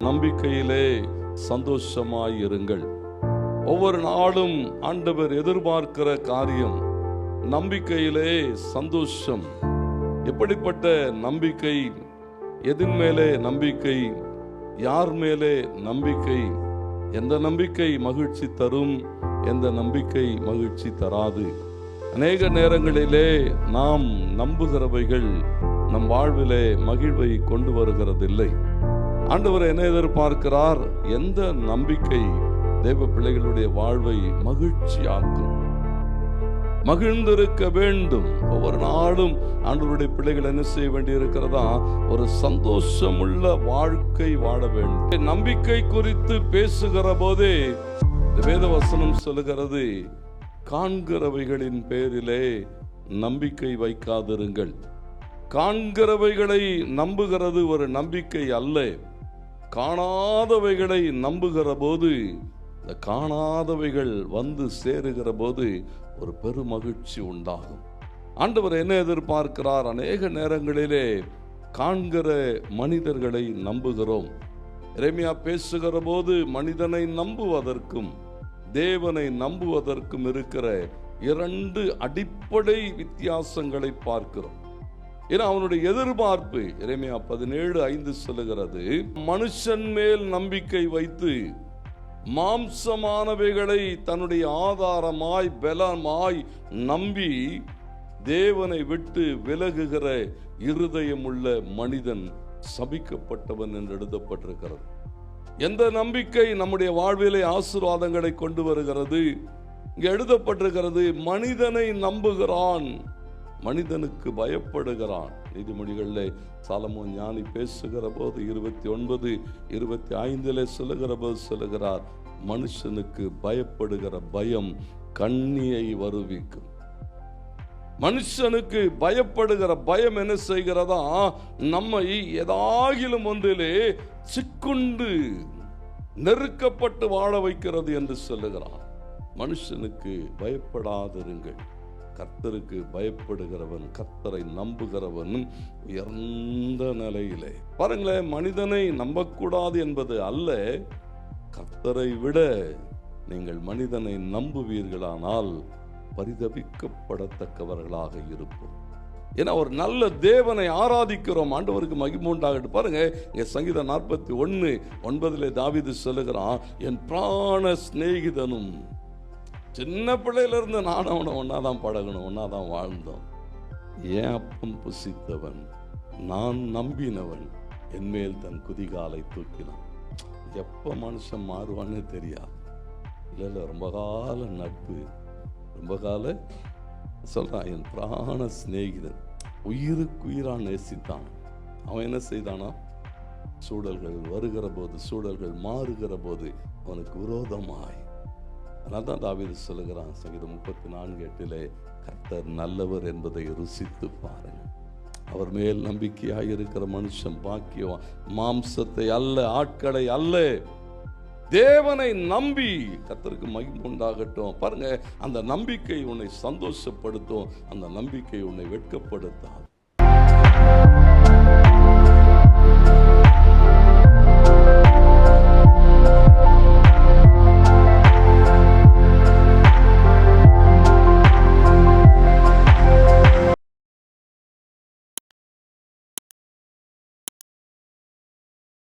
நம்பிக்கையிலே சந்தோஷமாயிருங்கள். ஒவ்வொரு நாளும் ஆண்டவர் எதிர்பார்க்கிற காரியம் நம்பிக்கையிலே சந்தோஷம். எப்படிப்பட்ட நம்பிக்கை? எதின் மேலே நம்பிக்கை? யார் மேலே நம்பிக்கை? எந்த நம்பிக்கை மகிழ்ச்சி தரும், எந்த நம்பிக்கை மகிழ்ச்சி தராது? அநேக நேரங்களிலே நாம் நம்புகிறவைகள் நம் வாழ்விலே மகிழ்வை கொண்டு வருகிறதில்லை. ஆண்டவர் என்ன எதிர்பார்க்கிறார்? எந்த நம்பிக்கை தேவ பிள்ளைகளுடைய வாழ்வை மகிழ்ச்சியாக்கும்? மகிழ்ந்திருக்க வேண்டும். ஒவ்வொரு நாளும் ஆண்டவருடைய பிள்ளைகள் என்ன செய்ய வேண்டி இருக்கிறதா? ஒரு சந்தோஷமுள்ள வாழ்க்கை வாழ வேண்டும். நம்பிக்கை குறித்து பேசுகிற போதே வேத வசனம் சொல்லுகிறது, காண்கிறவைகளின் பேரிலே நம்பிக்கை வைக்காதிருங்கள். காண்கிறவைகளை நம்புகிறது ஒரு நம்பிக்கை அல்ல. காணாதவைகளை நம்புகிற போது, இந்த காணாதவைகள் வந்து சேருகிற போது ஒரு பெருமகிழ்ச்சி உண்டாகும். ஆண்டவர் என்ன எதிர்பார்க்கிறார்? அநேக நேரங்களிலே காண்கிற மனிதர்களை நம்புகிறோம். எரேமியா பேசுகிற போது மனிதனை நம்புவதற்கும் தேவனை நம்புவதற்கும் இருக்கிற இரண்டு அடிப்படை வித்தியாசங்களை பார்க்கிறோம். ஏன்னா அவனுடைய எதிர்பார்ப்பு எரேமியா 17:5 சொல்லுகிறது, மனுஷன் மேல் நம்பிக்கை வைத்து மாம்சமானவைகளை தன்னுடைய ஆதாரமாய் பலமாய் நம்பி தேவனை விட்டு விலகுகிற இருதயமுள்ள மனிதன் சபிக்கப்பட்டவன் என்று எழுதப்பட்டிருக்கிறது. எந்த நம்பிக்கை நம்முடைய வாழ்விலே ஆசீர்வாதங்களை கொண்டு வருகிறது? இங்கே எழுதப்பட்டிருக்கிறது, மனிதனை நம்புகிறான், மனிதனுக்கு பயப்படுகிறான். நீதிமொழிகளில் சாலமோன் ஞானி பேசுகிற போது 29:25 சொல்லுகிற போது சொல்லுகிறார், மனுஷனுக்கு பயப்படுகிற பயம் கண்ணியை வருவிக்கும். மனுஷனுக்கு பயப்படுகிற பயம் என்ன செய்கிறதா? நம்மை ஏதாகிலும் ஒன்றிலே சிக்குண்டு நெருக்கப்பட்டு வாழ வைக்கிறது என்று சொல்லுகிறார். மனுஷனுக்கு பயப்படாதிருங்கள், கர்த்தருக்கு பயப்படுகிறவன், கர்த்தரை நம்புகிறவன் உயர்ந்த நிலையிலே. பாருங்களேன், மனிதனை நம்பக்கூடாது என்பது அல்ல, கர்த்தரை விட நீங்கள் மனிதனை நம்புவீர்களானால் பரிதபிக்கப்படத்தக்கவர்களாக இருப்போம். ஏன்னா ஒரு நல்ல தேவனை ஆராதிக்கிறோம். ஆண்டவருக்கு மகிமை உண்டாகட்டும். பாருங்க, இங்க சங்கீதம் 41:9 தாவீது சொல்லுகிறான், என் பிராண சிநேகிதனும். சின்ன பிள்ளையில இருந்து நான் அவனை ஒன்னாதான் பழகணும், ஒன்னாதான் வாழ்ந்தோம். ஏன் அப்பம் புசித்தவன், நான் நம்பினவன், என் மேல் தன் குதிகாலை தூக்கினான். எப்ப மனுஷன் மாறுவான்னு தெரியாது. இல்ல ரொம்ப கால நட்பு, ரொம்ப கால சொல்றான், என் பிராண சிநேகிதன், உயிருக்குயிரா நேசித்தான். அவன் என்ன செய்தானா? சூழல்கள் வருகிற போது, சூழல்கள் மாறுகிற போது அவனுக்கு விரோதமாய். அதனால்தான் தாவீது சொல்லுகிறான் சங்கீதம் 34:8, கர்த்தர் நல்லவர் என்பதை ருசித்து பாருங்க. அவர் மேல் நம்பிக்கையாக இருக்கிற மனுஷன் பாக்கியவான். மாம்சத்தை அல்ல, ஆட்களை அல்ல, தேவனை நம்பி. கர்த்தருக்கு மகிமை உண்டாகட்டும். பாருங்க, அந்த நம்பிக்கை உன்னை சந்தோஷப்படுத்தும், அந்த நம்பிக்கை உன்னை வெட்கப்படுத்தாது.